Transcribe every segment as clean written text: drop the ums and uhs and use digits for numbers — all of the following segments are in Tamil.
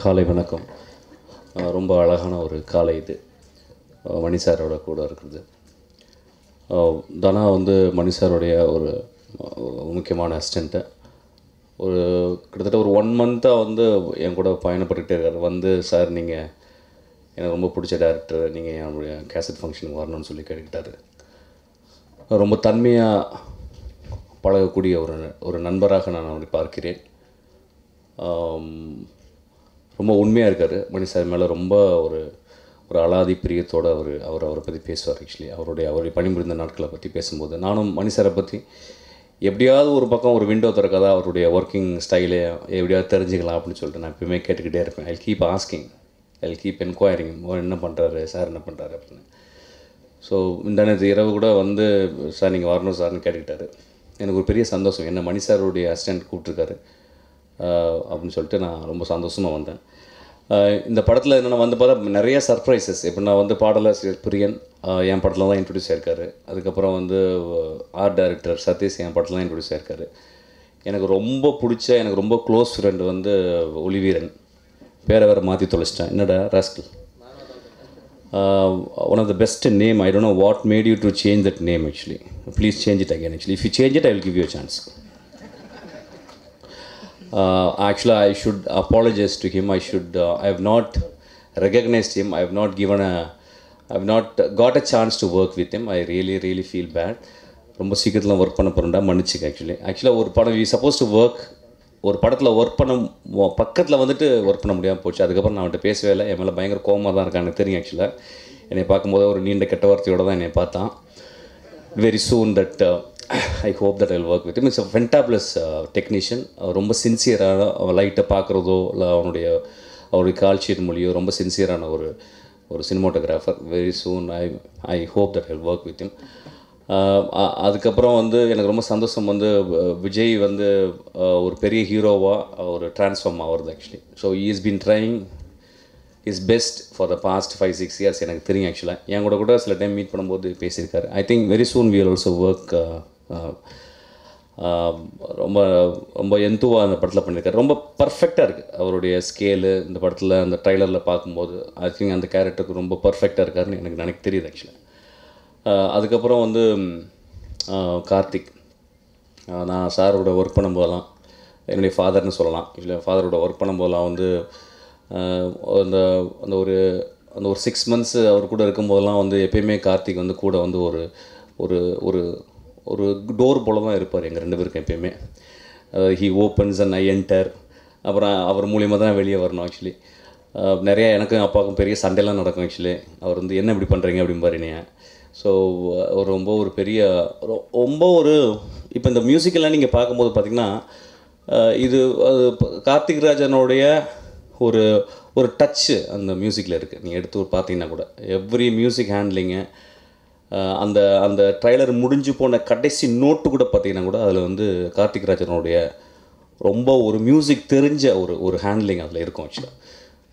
காலை வணக்கம். ரொம்ப அழகான ஒரு காலை இது. மணி சாரோட கூட இருக்குது. தனா வந்து மணி சாரோடைய ஒரு முக்கியமான அசிஸ்டண்ட்டு. ஒரு கிட்டத்தட்ட ஒரு 1 மந்த்தாக வந்து என் கூட பயணப்பட்டுகிட்டே இருக்கார். வந்து சார் நீங்கள் எனக்கு ரொம்ப பிடிச்ச டேரக்டர், நீங்கள் என்னுடைய கேசட் ஃபங்க்ஷனுக்கு வரணும்னு சொல்லி கேட்டுக்கிட்டார். ரொம்ப தன்மையாக பழகக்கூடிய ஒரு நண்பராக நான் அவரை பார்க்கிறேன். ரொம்ப உண்மையாக இருக்கார். மணி சார் மேலே ரொம்ப ஒரு அலாதி பிரியத்தோடு அவரை பற்றி பேசுவார். ஆக்சுவலி அவருடைய பணிபுரிந்த நாட்களை பற்றி பேசும்போது நானும் மணி சாரை பற்றி எப்படியாவது ஒரு பக்கம் ஒரு விண்டோ திறக்காதா அவருடைய ஒர்க்கிங் ஸ்டைலே எப்படியாவது தெரிஞ்சுக்கலாம் அப்படின்னு சொல்லிட்டு நான் எப்பவுமே கேட்டுக்கிட்டே இருப்பேன். I keep asking, I keep enquiring, என்ன பண்ணுறாரு சார், என்ன பண்ணுறாரு அப்படின்னு. ஸோ இந்த நேரத்து இரவு கூட வந்து சார் நீங்கள் வரணும் சார்னு கேட்டுக்கிட்டாரு. எனக்கு ஒரு பெரிய சந்தோஷம், என்ன மணி சாருடைய அசிஸ்டண்ட் கூப்பிட்ருக்காரு அப்படின்னு சொல்லிட்டு நான் ரொம்ப சந்தோஷமாக வந்தேன். இந்த படத்தில் என்னென்னா வந்து பார்த்தா நிறைய சர்ப்ரைசஸ். இப்போ நான் வந்து பாடலாசிரியர் பிரியன் என் படத்தில் தான் இன்ட்ரடியூஸ் ஆயிருக்காரு. அதுக்கப்புறம் வந்து ஆர்ட் டைரக்டர் சதீஷ் என் படத்தில் தான் இன்ட்ரடியூஸ் ஆயிருக்காரு. எனக்கு ரொம்ப பிடிச்ச, எனக்கு ரொம்ப க்ளோஸ் ஃப்ரெண்டு வந்து ஒளிவீரன். பேரை வேறு மாற்றி தொலைச்சிட்டேன். என்னடா rascal. One of the best name. I don't know what made you to change that name. Actually please change it again. Actually if you change it I will give you a chance. Actually, I should apologize to him. I have not recognized him. I have not got a chance to work with him. I really feel bad. ரொம்ப சீக்கிரத்தில் ஒர்க் பண்ண போகிறேன்டா, மன்னிச்சுக்க. ஆக்சுவலாக ஒரு படம் வி சப்போஸ் டு ஒர்க், ஒரு படத்தில் ஒர்க் பண்ண பக்கத்தில் வந்துட்டு ஒர்க் பண்ண முடியாமல் போச்சு. அதுக்கப்புறம் நான் அவன்கிட்ட பேசவே இல்லை. என் மேலே பயங்கர கோவமாக தான் இருக்கான்னு எனக்கு தெரியும். ஆக்சுவலாக என்னை பார்க்கும்போது ஒரு நீண்ட கெட்ட வார்த்தையோடு தான் என்னை பார்த்தான். Very soon that I hope that I'll work with him. It's a fantabulous technician. ரொம்ப சின்சியரான, லைட்டை பார்க்குறதோ இல்லை அவருடைய கால் ஷீட் மொழியோ ரொம்ப சின்சியரான ஒரு cinematographer. Very soon I hope that I'll work with him. அதுக்கப்புறம் வந்து எனக்கு ரொம்ப சந்தோஷம் வந்து விஜய் வந்து ஒரு பெரிய ஹீரோவாக ஒரு ட்ரான்ஸ்ஃபார்ம் ஆகிறது. Actually so he has been trying his best for the past 5-6 years. எனக்கு தெரியும். ஆக்சுவலாக என் கூட சில டைம் மீட் பண்ணும்போது பேசியிருக்காரு. I think very soon we will also work. ரொம்ப ரொம்ப எந்துவாக அந்த படத்தில் பண்ணியிருக்காரு. ரொம்ப பர்ஃபெக்டாக இருக்குது அவருடைய ஸ்கேலு. இந்த படத்தில் அந்த ட்ரைலரில் பார்க்கும்போது ஐ திங்க் அந்த கேரக்டருக்கு ரொம்ப பர்ஃபெக்டாக இருக்காருன்னு எனக்கு தெரியுது. ஆக்சுவலாக அதுக்கப்புறம் வந்து கார்த்திக், நான் சாரோட ஒர்க் பண்ணும்போதெல்லாம் என்னுடைய ஃபாதர்னு சொல்லலாம். இல்லை ஃபாதரோட ஒர்க் பண்ணும்போதெல்லாம் வந்து அந்த ஒரு 6 months அவர் கூட இருக்கும்போதெல்லாம் வந்து எப்பயுமே கார்த்திக் வந்து கூட வந்து ஒரு டோர் போல தான் இருப்பார் எங்கள் 2 பேருக்கும் எப்பயுமே. He opens and I enter. அப்புறம் அவர் மூலியமாக தான் வெளியே வரணும். ஆக்சுவலி நிறையா எனக்கும் அப்பாவுக்கும் பெரிய சண்டைலாம் நடக்கும். ஆக்சுவலி அவர் வந்து என்ன இப்படி பண்ணுறீங்க அப்படிம்பாரு என்னைய. ஸோ ஒரு பெரிய இப்போ இந்த மியூசிக்கெல்லாம் நீங்கள் பார்க்கும்போது பார்த்திங்கன்னா இது கார்த்திக் ராஜனுடைய ஒரு டச்சு அந்த மியூசிக்கில் இருக்குது. நீங்கள் எடுத்து பார்த்தீங்கன்னா கூட எவ்ரி மியூசிக் ஹேண்ட்லிங்கு, அந்த ட்ரைலர் முடிஞ்சு போன கடைசி நோட்டு கூட பார்த்தீங்கன்னா கூட அதில் வந்து கார்த்திக் ராஜனுடைய ரொம்ப ஒரு மியூசிக் தெரிஞ்ச ஒரு ஹேண்ட்லிங் அதில் இருக்கும். ஆக்சுவலாக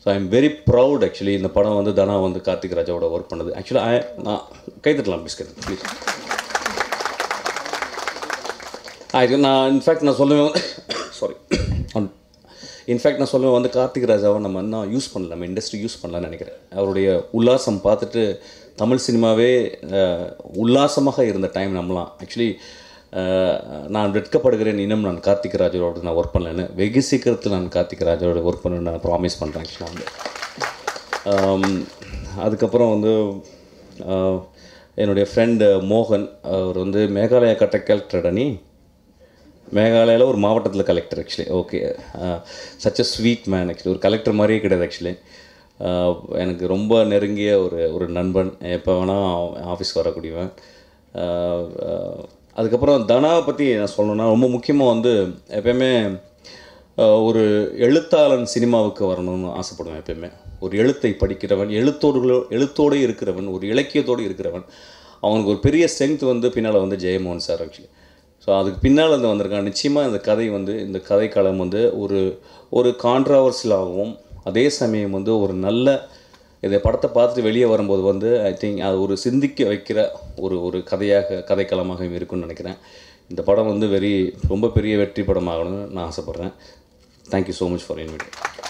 so I am very proud. Actually இந்த படம் வந்து தனா வந்து கார்த்திக் ராஜாவோட ஒர்க் பண்ணது. ஆக்சுவலாக நான் கைத்தட்டலாம் பிஸ்கட் ப்ளீஸ். நான் இன்ஃபேக்ட் சொல்லுவேன் சாரி நான் சொல்லுவேன் வந்து கார்த்திக் ராஜாவை நம்ம இன்னும் யூஸ் பண்ணல, நம்ம இண்டஸ்ட்ரி யூஸ் பண்ணலான்னு நினைக்கிறேன். அவருடைய உல்லாசம் பார்த்துட்டு தமிழ் சினிமாவே உல்லாசமாக இருந்த டைம் நம்மலாம். ஆக்சுவலி நான் வெட்கப்படுகிறேன், இன்னும் நான் கார்த்திக் ராஜோட நான் ஒர்க் பண்ணலன்னு. வெகு சீக்கிரத்தில் நான் கார்த்திக் ராஜோட ஒர்க் பண்ண நான் ப்ராமிஸ் பண்ணுறேன். ஆக்சுவலாக வந்து அதுக்கப்புறம் வந்து என்னுடைய ஃப்ரெண்டு மோகன், அவர் வந்து மேகாலயா கலெக்டர். மேகாலயாவில் ஒரு மாவட்டத்தில் collector. Actually okay, such a sweet man. Actually ஒரு கலெக்டர் மாதிரியே கிடையாது. ஆக்சுவலி எனக்கு ரொம்ப நெருங்கிய ஒரு நண்பன். எப்போ வேணால் ஆஃபீஸ்க்கு வரக்கூடியவன். அதுக்கப்புறம் தனாவை பற்றி நான் சொல்லணுன்னா ரொம்ப முக்கியமாக வந்து எப்பயுமே ஒரு எழுத்தாளன் சினிமாவுக்கு வரணும்னு ஆசைப்படுவேன். எப்பயுமே ஒரு எழுத்தை படிக்கிறவன், எழுத்தோடு இருக்கிறவன், ஒரு இலக்கியத்தோடு இருக்கிறவன், அவனுக்கு ஒரு பெரிய ஸ்ட்ரென்த் வந்து பின்னால் வந்து ஜெயமோகன் சார். ஆக்சுவலி ஸோ அதுக்கு பின்னால் வந்து வந்திருக்கான். நிச்சயமாக இந்த கதைக்களம் வந்து ஒரு கான்ட்ராவர்சியலாகவும் அதே சமயம் வந்து ஒரு நல்ல இதை படத்தை பார்த்துட்டு வெளியே வரும்போது வந்து ஐ திங்க் அது ஒரு சிந்திக்க வைக்கிற ஒரு கதைக்களமாக இருக்கும்னு நினைக்கிறேன். இந்த படம் வந்து ரொம்ப பெரிய வெற்றி படமாகணும்னு நான் ஆசைப்பட்றேன். Thank you so much for invitation.